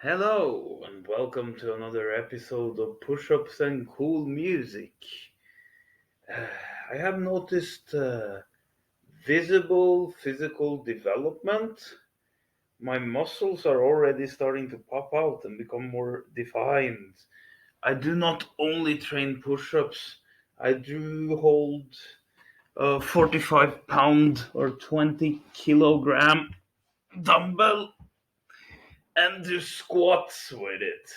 Hello, and welcome to another episode of Pushups and Cool Music. Uh, I have noticed visible physical development. My muscles are already starting to pop out and become more defined. I do not only train pushups, I do hold a 45-pound or 20 kilogram dumbbell and do squats with it.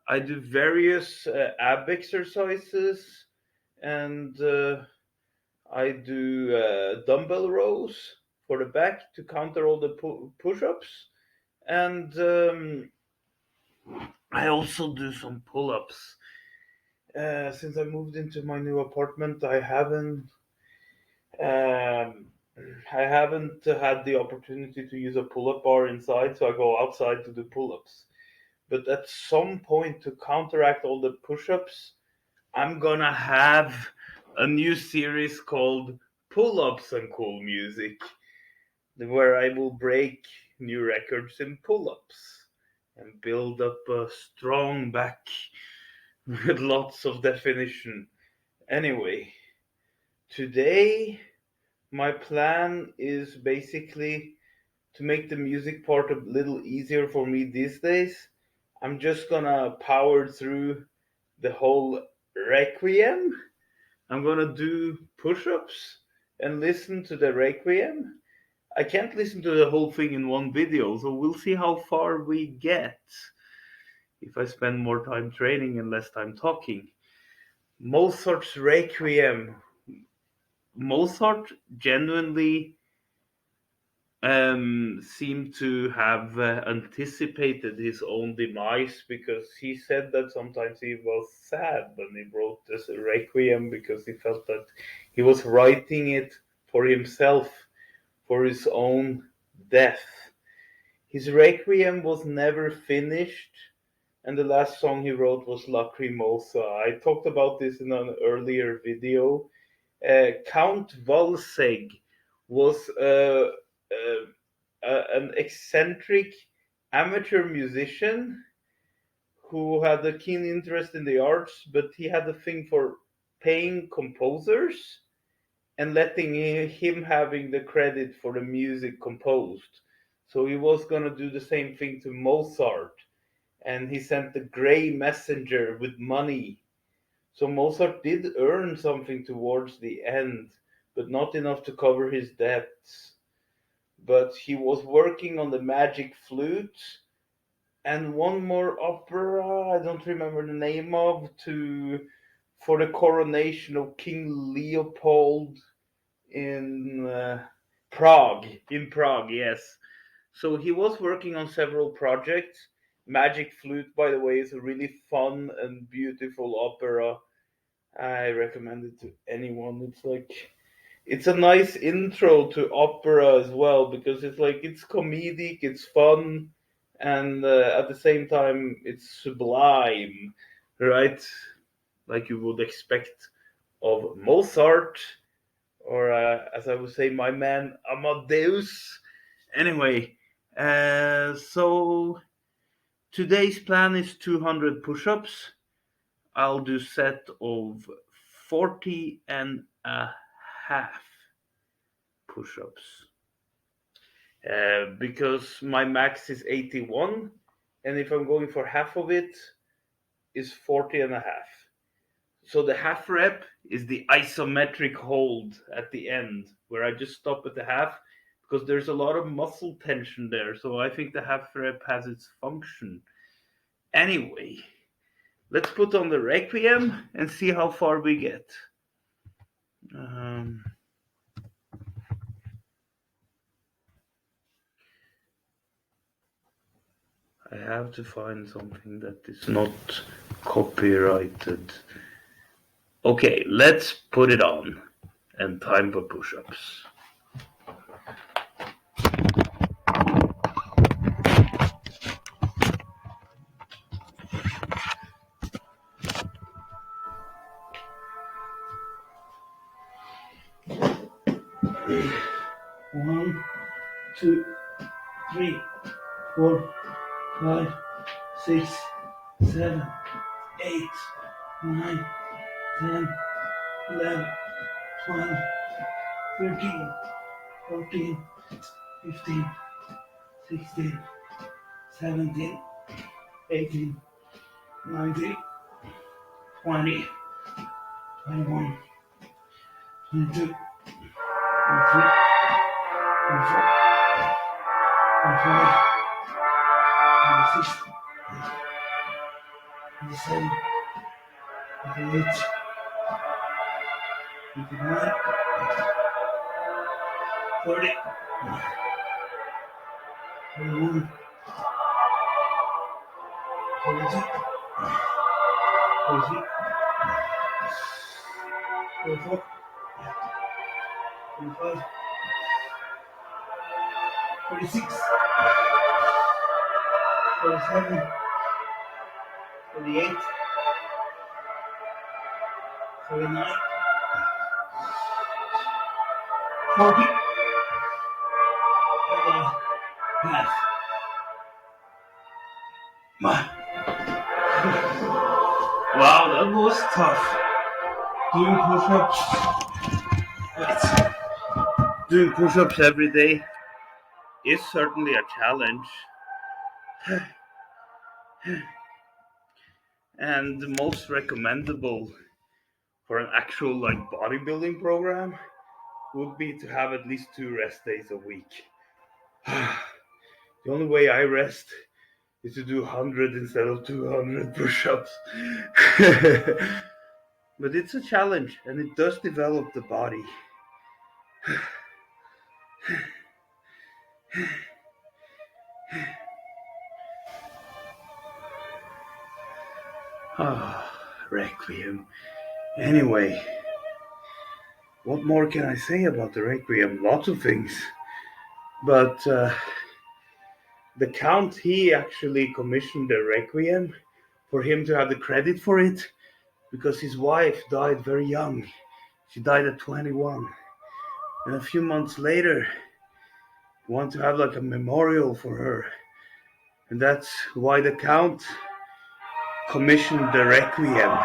I do various ab exercises and I do dumbbell rows for the back to counter all the push ups. And I also do some pull ups. Since I moved into my new apartment, um, I haven't had the opportunity to use a pull up bar inside, so I go outside to do pull ups. But at some point, to counteract all the push ups, I'm gonna have a new series called Pull Ups and Cool Music, where I will break new records in pull ups and build up a strong back with lots of definition. Anyway, today my plan is basically to make the music part a little easier for me these days. I'm just gonna power through the whole Requiem. I'm gonna do push ups and listen to the Requiem. I can't listen to the whole thing in one video, so we'll see how far we get if I spend more time training and less time talking. Mozart's Requiem. Mozart genuinely seemed to have anticipated his own demise because he said that sometimes he was sad when he wrote this Requiem because he felt that he was writing it for himself, for his own death. His Requiem was never finished, and the last song he wrote was Lacrimosa. I talked about this in an earlier video. Count Walsegg was an eccentric amateur musician who had a keen interest in the arts, but he had a thing for paying composers and letting him having the credit for the music composed. So he was going to do the same thing to Mozart, and he sent the gray messenger with money. So Mozart did earn something towards the end, but not enough to cover his debts. But he was working on the magic flute and one more opera I don't remember the name of to for the coronation of King Leopold in Prague, yes. So he was working on several projects. Magic Flute, by the way, is a really fun and beautiful opera. I recommend it to anyone. It's a nice intro to opera as well because it's comedic, it's fun, and at the same time it's sublime, right? Like you would expect of Mozart, or as I would say, my man Amadeus. Anyway, so today's plan is 200 push-ups. I'll do set of 40 and a half push-ups. Because my max is 81, and if I'm going for half of it, is 40 and a half. So the half rep is the isometric hold at the end, where I just stop at the half, because there's a lot of muscle tension there. So I think the half rep has its function. Anyway, let's put on the Requiem and see how far we get. Um, I have to find something that is not copyrighted. Okay, let's put it on. And time for push-ups. One, two, three, 4, 5, 6, 7, 8, 9, 10, 11, 12, 13, 14, 15, 16, 17, 18, 19, 20, 21, 22, 23, 24, 25, 26, 27, 28, 29, 30, 31, 32, 33, 34, 35, 36, 37, 38, 39, 40, half. Wow, that was tough. Doing push-ups. Doing push-ups every day is certainly a challenge. And the most recommendable for an actual bodybuilding program would be to have at least 2 rest days a week. The only way I rest is to do 100 instead of 200 push-ups. But it's a challenge and it does develop the body. Requiem. Anyway, what more can I say about the Requiem? Lots of things. But the Count, he actually commissioned the Requiem for him to have the credit for it because his wife died very young. She died at 21. And a few months later, he wanted to have a memorial for her. And that's why the Count commissioned the Requiem.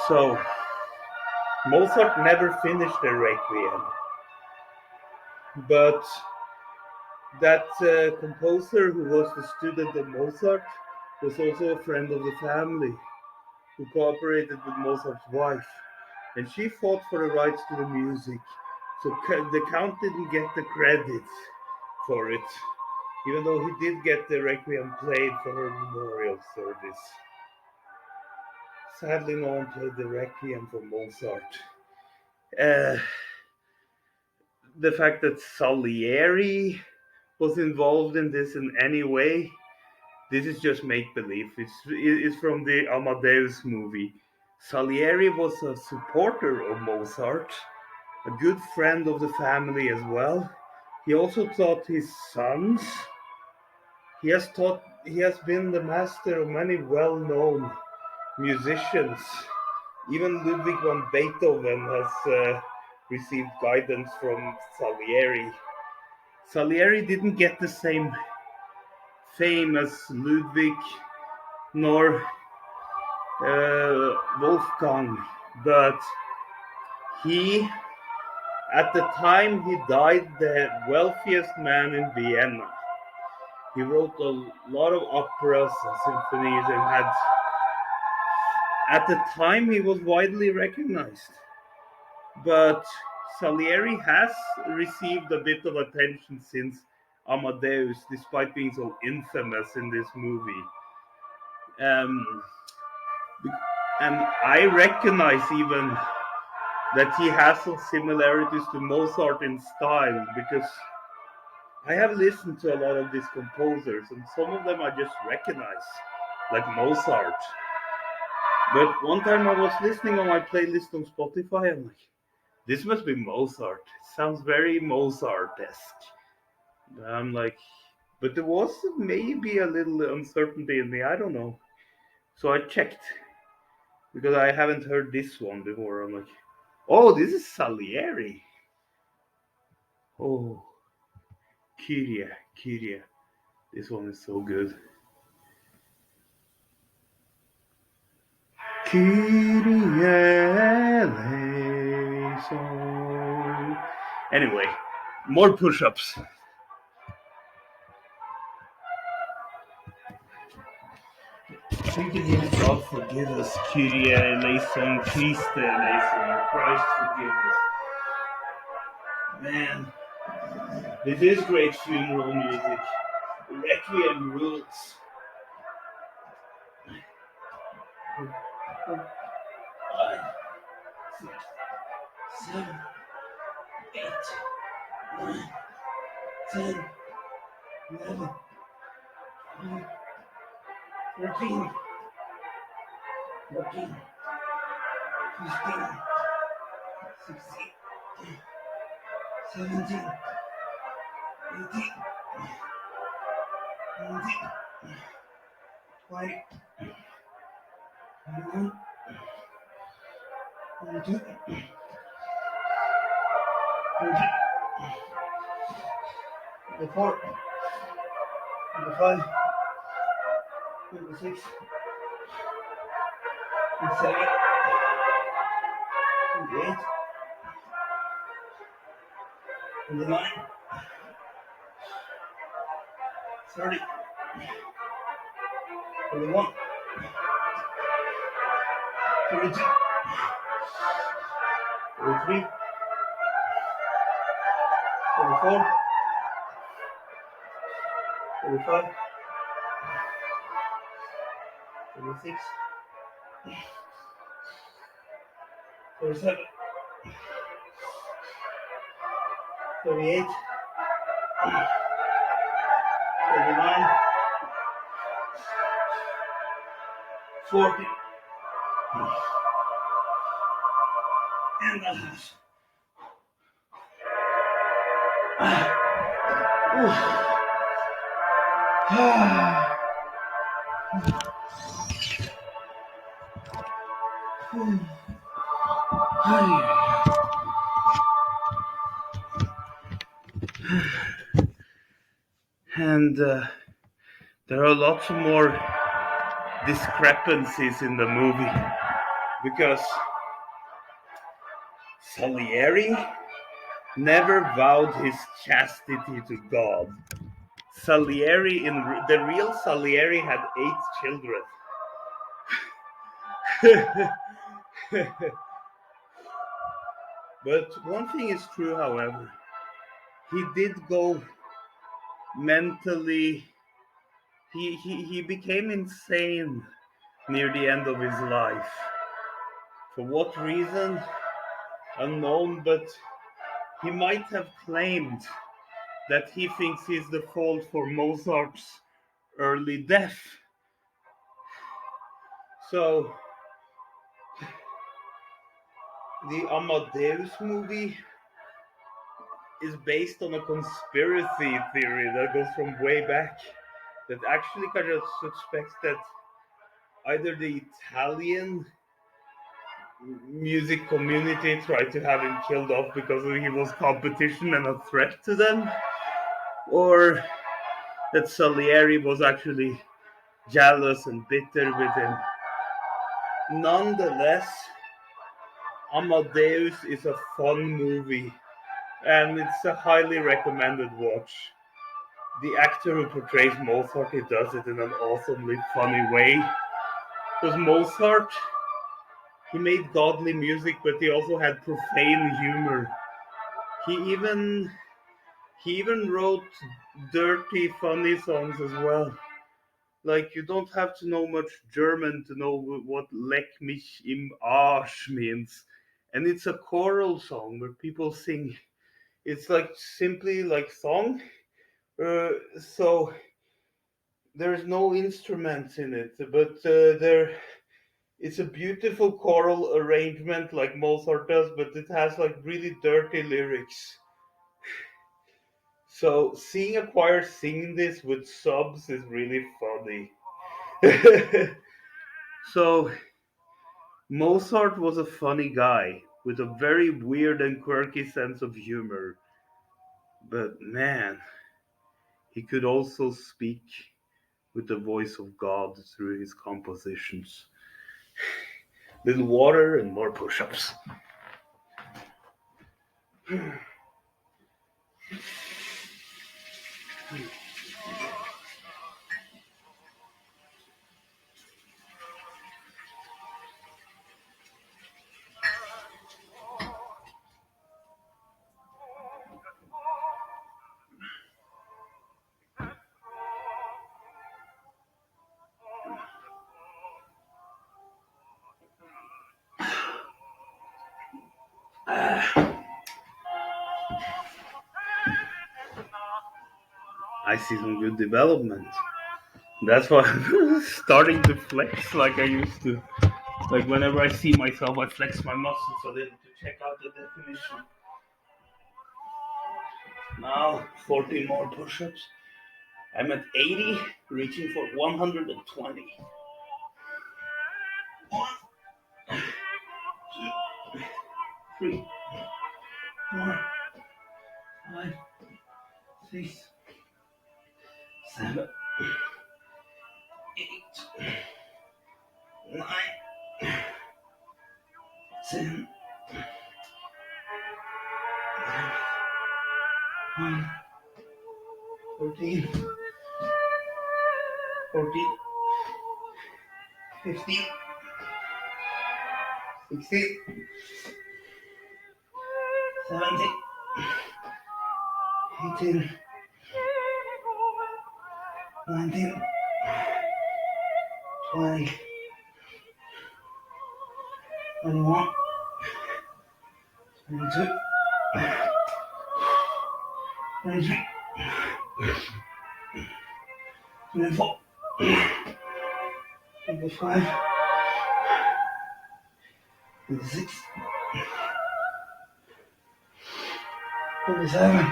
So, Mozart never finished the Requiem. But that composer who was the student of Mozart was also a friend of the family who cooperated with Mozart's wife. And she fought for the rights to the music. So the Count didn't get the credit for it, even though he did get the Requiem played for her memorial service. Sadly, no one played the Requiem for Mozart. The fact that Salieri was involved in this in any way, this is just make-believe. It's from the Amadeus movie. Salieri was a supporter of Mozart, a good friend of the family as well. He also taught his sons. He has been the master of many well-known musicians. Even Ludwig van Beethoven has received guidance from Salieri. Salieri didn't get the same fame as Ludwig nor Wolfgang, but he, at the time he died, the wealthiest man in Vienna. He wrote a lot of operas and symphonies and at the time he was widely recognized. But Salieri has received a bit of attention since Amadeus, despite being so infamous in this movie. And I recognize even that he has some similarities to Mozart in style, because I have listened to a lot of these composers, and some of them I just recognize, like Mozart. But one time I was listening on my playlist on Spotify, and this must be Mozart. It sounds very Mozart-esque. I'm like, but there was maybe a little uncertainty in me. I don't know. So I checked because I haven't heard this one before. I'm like, oh, this is Salieri. Oh, Kyria, Kyria. This one is so good. Kyrie eleison. Anyway, more push-ups. We can use God forgive us, Kyrie eleison, Christe eleison, Christ forgive us. Man, this is great funeral music. Requiem rules. Five, six, seven, 8, 9, 10, 11, 12, 13, 14, 15, 16, 17, 18, 19, 20, 21, 22, 23, 24, 25, 26, 27, 28, 29, 30, 31, 32, 33, 34, 35, 36, 37, 38, 39, 40, and a half. And there are lots more discrepancies in the movie because Salieri never vowed his chastity to God. Salieri, the real Salieri, had 8 children. But one thing is true, however, he did go mentally. He became insane near the end of his life. For what reason? Unknown, but he might have claimed that he thinks he's the fault for Mozart's early death. So, the Amadeus movie is based on a conspiracy theory that goes from way back, that actually kind of suspects that either the Italian music community tried to have him killed off because he was competition and a threat to them, or that Salieri was actually jealous and bitter with him. Nonetheless, Amadeus is a fun movie, and it's a highly recommended watch. The actor who portrays Mozart, he does it in an awesomely funny way. Because Mozart, he made godly music, but he also had profane humor. He even wrote dirty, funny songs as well. Like, you don't have to know much German to know what Leck mich im Arsch means. And it's a choral song where people sing. It's like simply like song. So there's no instruments in it, but it's a beautiful choral arrangement like Mozart does, but it has like really dirty lyrics. So seeing a choir sing this with subs is really funny. So Mozart was a funny guy with a very weird and quirky sense of humor. But man, He could also speak with the voice of God through his compositions. Little water and more push-ups. I see some good development. That's why I'm starting to flex like I used to. Like whenever I see myself, I flex my muscles a little to check out the definition. Now, 14 more push-ups. I'm at 80, reaching for 120. 1, 2, 3, 4, 5, 6, 7, 8, 9, 10, 1, 14, 14, 15, 16, 17, 18, 19, 20, 21, 22, 23, 24, 25, 26, 27,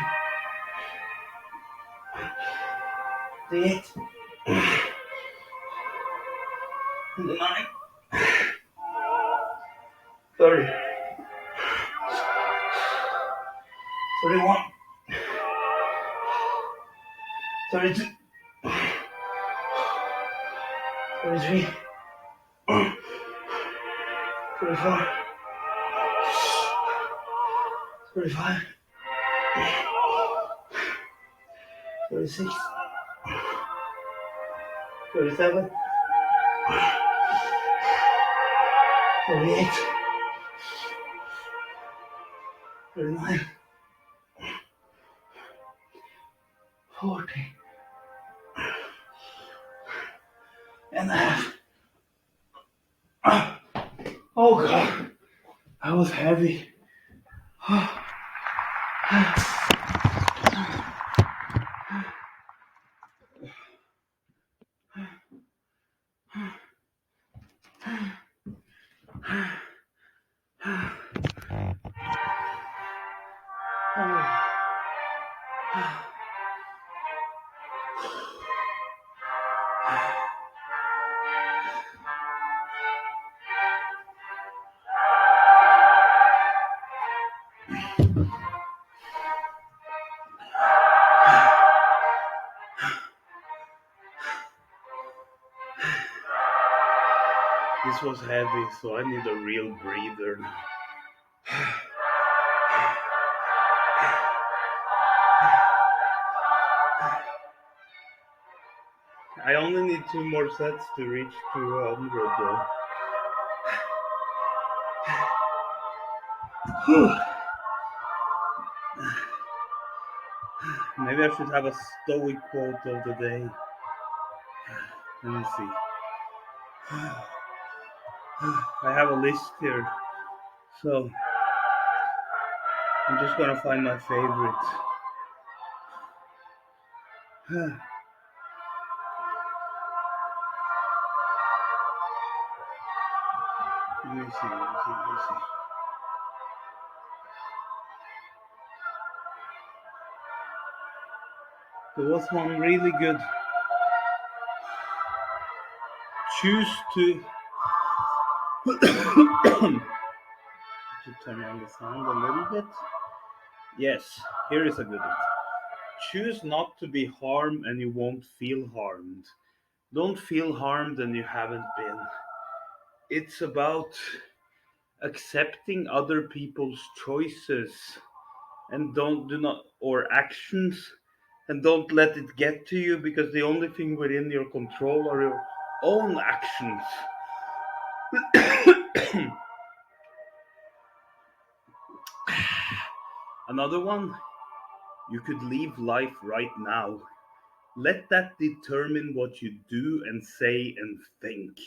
28, 29, 30, 31, 32, 33, 34, 35, 36, 37, 38, 39, 40 and a half. Oh God, that was heavy. This was heavy, so I need a real breather. I only need 2 more sets to reach 200 though. Maybe I should have a stoic quote of the day. Let me see. I have a list here, so I'm just gonna find my favorite. Let me see. There was one really good. Choose to turn on the sound a little bit. Yes, here is a good one. choose not to be harmed and you won't feel harmed. Don't feel harmed and you haven't been. It's about accepting other people's choices and don't do not or actions, and don't let it get to you, because the only thing within your control are your own actions. Another one, you could leave life right now. Let that determine what you do and say and think.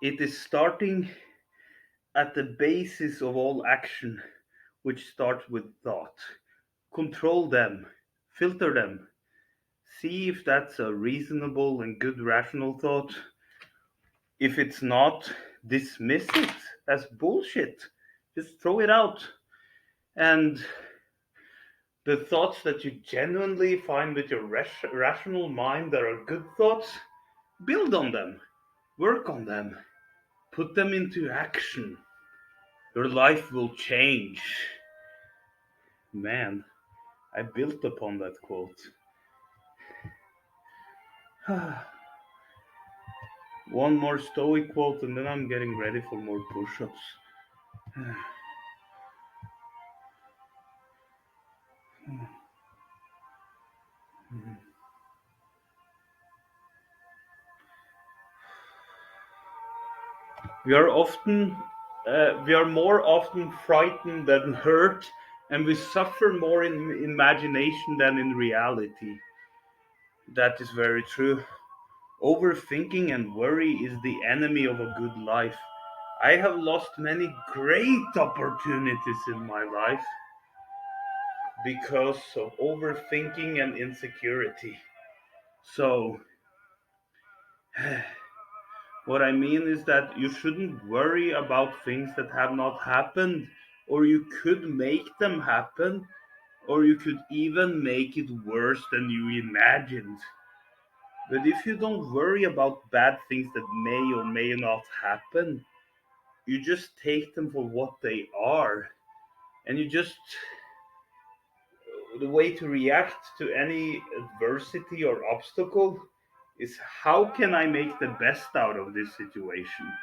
It is starting at the basis of all action, which starts with thought. Control them, filter them, see if that's a reasonable and good rational thought. If it's not, dismiss it as bullshit. Just throw it out. And the thoughts that you genuinely find with your rational mind that are good thoughts, build on them, work on them, put them into action. Your life will change. Man, I built upon that quote. One more stoic quote, and then I'm getting ready for more push ups. We are more often frightened than hurt, and we suffer more in imagination than in reality. That is very true. Overthinking and worry is the enemy of a good life. I have lost many great opportunities in my life because of overthinking and insecurity. So, what I mean is that you shouldn't worry about things that have not happened, or you could make them happen, or you could even make it worse than you imagined. But if you don't worry about bad things that may or may not happen, you just take them for what they are. And you just, the way to react to any adversity or obstacle is, how can I make the best out of this situation?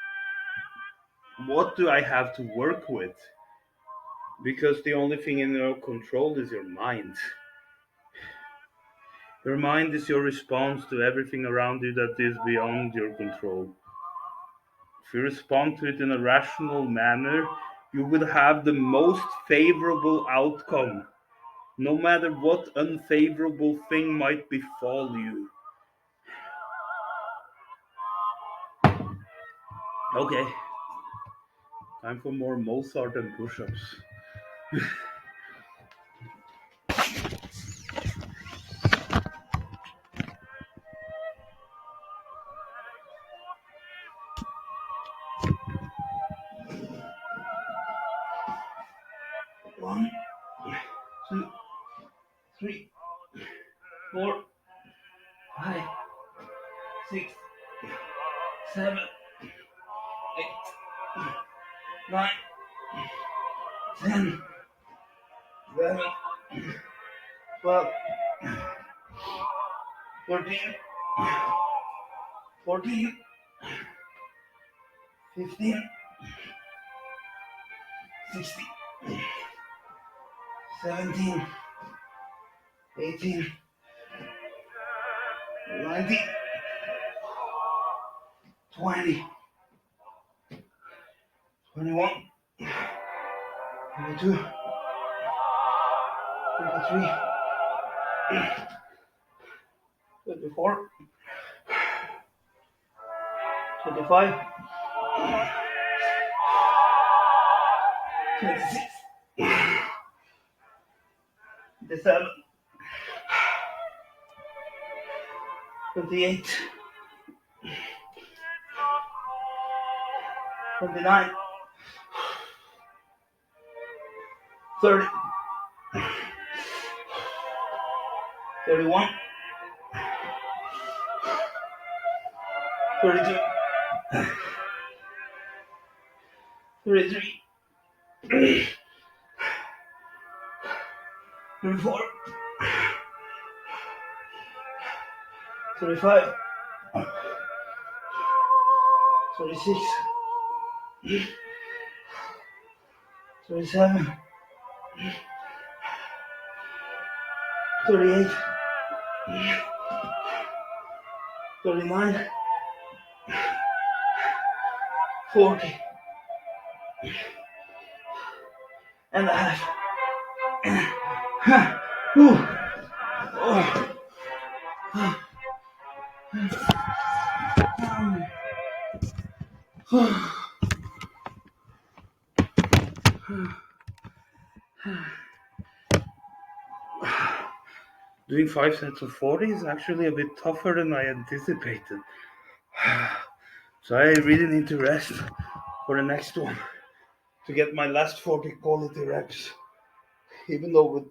What do I have to work with? Because the only thing in your control is your mind. Your mind is your response to everything around you that is beyond your control. If you respond to it in a rational manner, you will have the most favorable outcome, no matter what unfavorable thing might befall you. Okay, time for more Mozart and push-ups. One, two, three, four, five, six, seven, eight, nine, 10, 11, 12, 13, 14, 15, 16, 17, 18, 19, 20, 21, 22, 23, 24, 25, 26, 27, 28, 29, 30, 31, 32, 33, 35, 36, 37, 38, 39, 40 and a half. Doing 5 sets of 40 is actually a bit tougher than I anticipated. So I really need to rest for the next one to get my last 40 quality reps. Even though with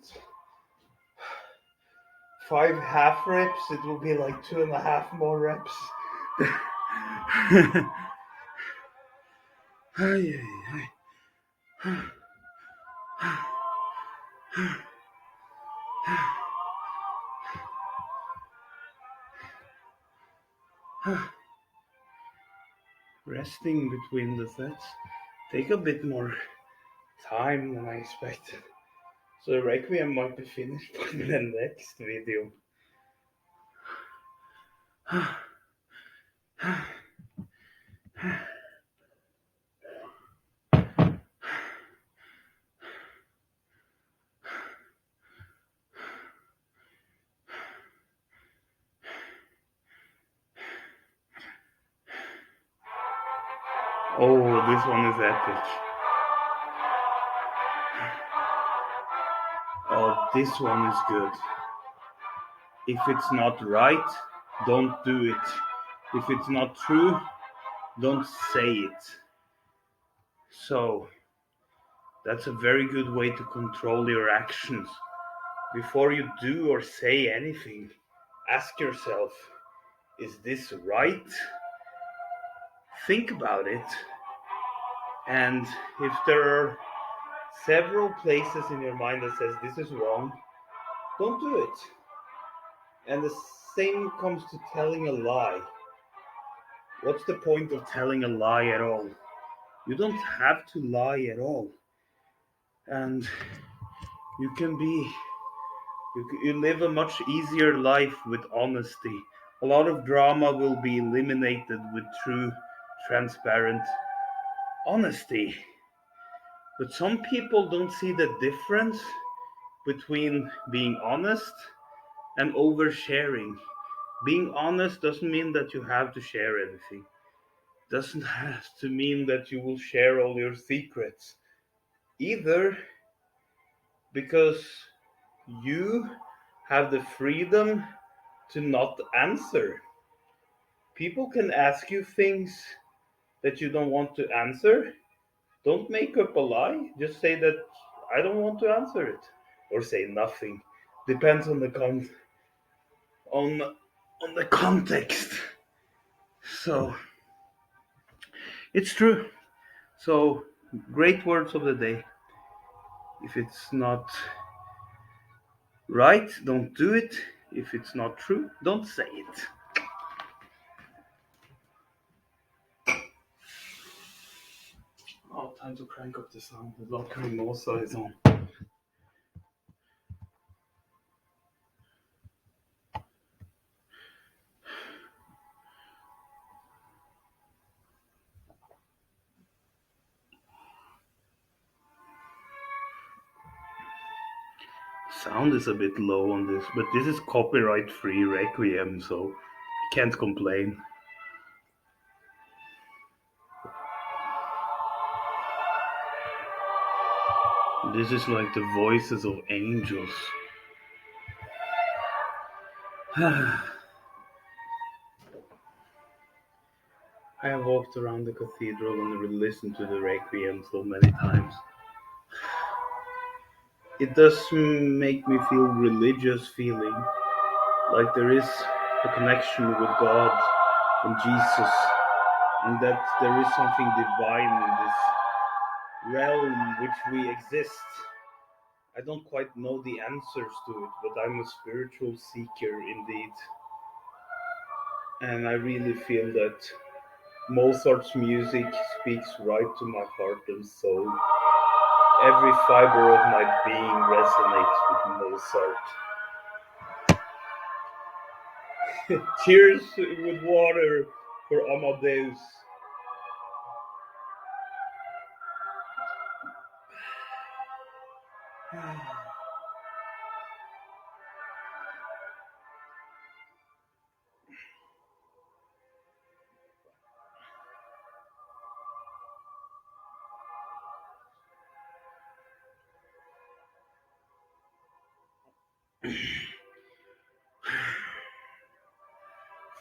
5 half reps, it will be like 2.5 more reps. Resting between the sets take a bit more time than I expected. So Requiem might be finished by the next video. Oh, this one is epic. Oh, this one is good. If it's not right, don't do it. If it's not true, don't say it. So, that's a very good way to control your actions. Before you do or say anything, ask yourself, is this right? Think about it. And if there are several places in your mind that says this is wrong, don't do it. And the same comes to telling a lie. What's the point of telling a lie at all? You don't have to lie at all. And you live a much easier life with honesty. A lot of drama will be eliminated with true, transparent honesty. But some people don't see the difference between being honest and oversharing. Being honest doesn't mean that you have to share everything. Doesn't have to mean that you will share all your secrets either, because you have the freedom to not answer. People can ask you things that you don't want to answer. Don't make up a lie. Just say that I don't want to answer it, or say nothing. Depends on the on the context. So it's true. So great words of the day. If it's not right, don't do it. If it's not true, don't say it. Oh, time to crank up the sound. The Locker Mozart is on. Sound is a bit low on this, but this is copyright free Requiem, so I can't complain. This is like the voices of angels. I have walked around the cathedral and listened to the Requiem so many times. It does make me feel religious feeling, like there is a connection with God and Jesus, and that there is something divine in this realm which we exist. I don't quite know the answers to it, but I'm a spiritual seeker indeed. and I really feel that Mozart's music speaks right to my heart and soul. Every fiber of my being resonates with Mozart. Cheers with water for Amadeus.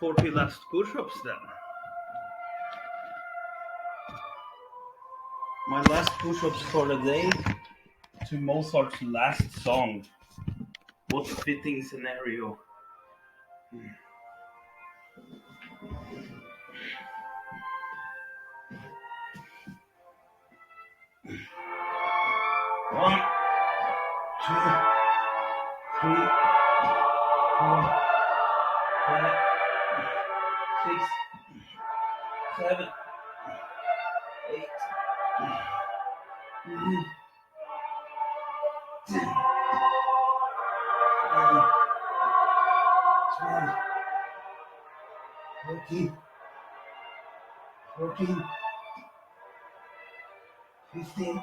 40 last push-ups then. My last push-ups for the day to Mozart's last song. What a fitting scenario. One, two, three, four, five, 6, 7, 8, 9, 10, 11, 12, 13, 14, 15,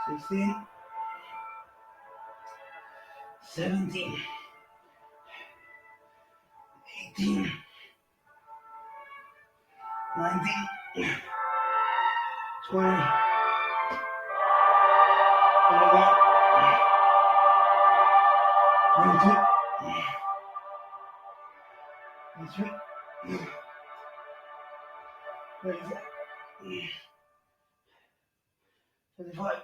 16, 17, 18, 19, 20, 21, 22, 23, 24, 25,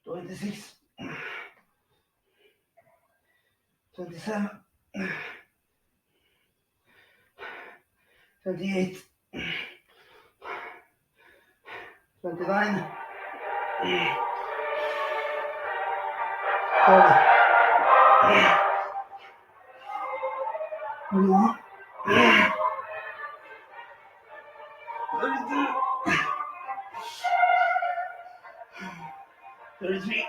26, 27, 28, 29, 30, 31, 32, 33,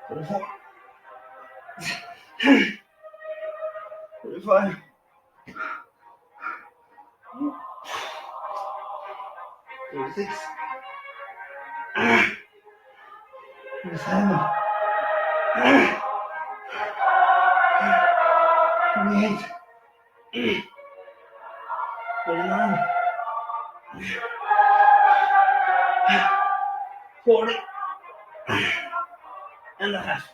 34, 35, 36, 37, 38, 39, 40 and a half.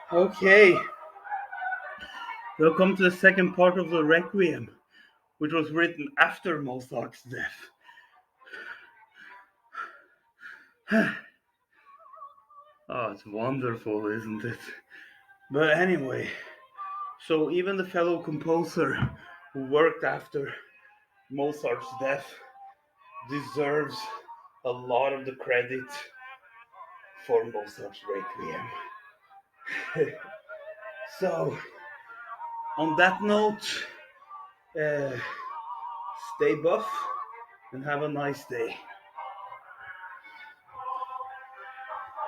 Okay, welcome to the second part of the Requiem, which was written after Mozart's death. Oh, it's wonderful, isn't it? But anyway, so even the fellow composer who worked after Mozart's death deserves a lot of the credit for Mozart's Requiem. So, on that note, stay buff and have a nice day.